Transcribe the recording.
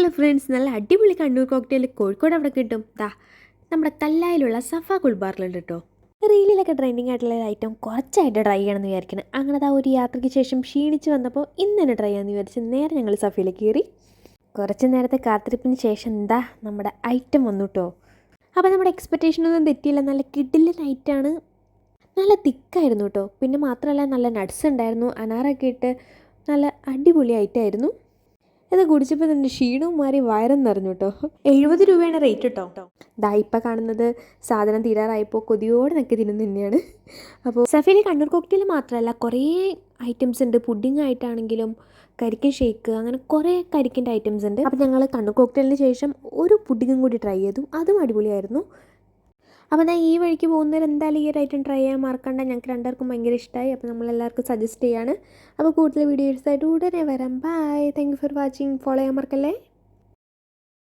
Hello friends, നല്ല അടിപൊളി Kannur cocktail Kozhikode അവിടെ കിട്ടും. നമ്മുടെ കല്ലായിലുള്ള സഫ കുൾബാറിലുണ്ട് കേട്ടോ. റീലിലൊക്കെ ട്രെൻഡിങ് ആയിട്ടുള്ള ഒരു ഐറ്റം കുറച്ചായിട്ട് ട്രൈ ചെയ്യണമെന്ന് വിചാരിക്കണം. അങ്ങനെ ഒരു യാത്രയ്ക്ക് ശേഷം ക്ഷീണിച്ച് വന്നപ്പോൾ ഇന്ന് തന്നെ ട്രൈ ചെയ്യാമെന്ന് വിചാരിച്ച് നേരെ ഞങ്ങൾ സഫയിലേക്ക് കയറി. കുറച്ച് നേരത്തെ കാത്തിരിപ്പിന് ശേഷം നമ്മുടെ ഐറ്റം വന്നു കേട്ടോ. അപ്പോൾ നമ്മുടെ എക്സ്പെക്റ്റേഷനൊന്നും തെറ്റിയില്ല. നല്ല കിഡിലൻ ഐറ്റാണ്. നല്ല തിക്കായിരുന്നു കേട്ടോ. പിന്നെ മാത്രമല്ല നല്ല നട്ട്സ് ഉണ്ടായിരുന്നു, അനാറൊക്കെ ഇട്ട് നല്ല അടിപൊളി ഐറ്റമായിരുന്നു. ഇത് കുടിച്ചപ്പോൾ തന്നെ ക്ഷീണവും മാറി വയറും നിറഞ്ഞു കേട്ടോ. 70 രൂപയാണ് റേറ്റ് കേട്ടോ. ഇപ്പം കാണുന്നത് സാധനം തീരാറായപ്പോൾ കൊതിയോടെ നക്കി തിന്നുന്ന തന്നെയാണ്. അപ്പോൾ സഫയിലെ കണ്ണൂർ കോക്ടെയിൽ മാത്രമല്ല കുറേ ഐറ്റംസ് ഉണ്ട്. പുഡിംഗ് ആയിട്ടാണെങ്കിലും കരിക്കൻ ഷേക്ക്, അങ്ങനെ കുറേ കരിക്കിൻ്റെ ഐറ്റംസ് ഉണ്ട്. അപ്പോൾ ഞങ്ങൾ കണ്ണൂർ കോക്ടെയിലിന് ശേഷം ഒരു പുഡിങ്ങും കൂടി ട്രൈ ചെയ്തു. അതും അടിപൊളിയായിരുന്നു. അപ്പോൾ ഞാൻ ഈ വഴിക്ക് പോകുന്നവർ എന്തായാലും ഈ ഒരു ഐറ്റം ട്രൈ ചെയ്യാൻ മറക്കണ്ട. ഞങ്ങൾക്ക് രണ്ടുപേർക്കും ഭയങ്കര ഇഷ്ടമായി. അപ്പോൾ നമ്മളെല്ലാവർക്കും സജസ്റ്റ് ചെയ്യാണ്. അപ്പോൾ കൂടുതൽ വീഡിയോസായിട്ട് ഉടനെ വരാം. Bye. Thank you for watching. Follow ചെയ്യാൻ മറക്കല്ലേ.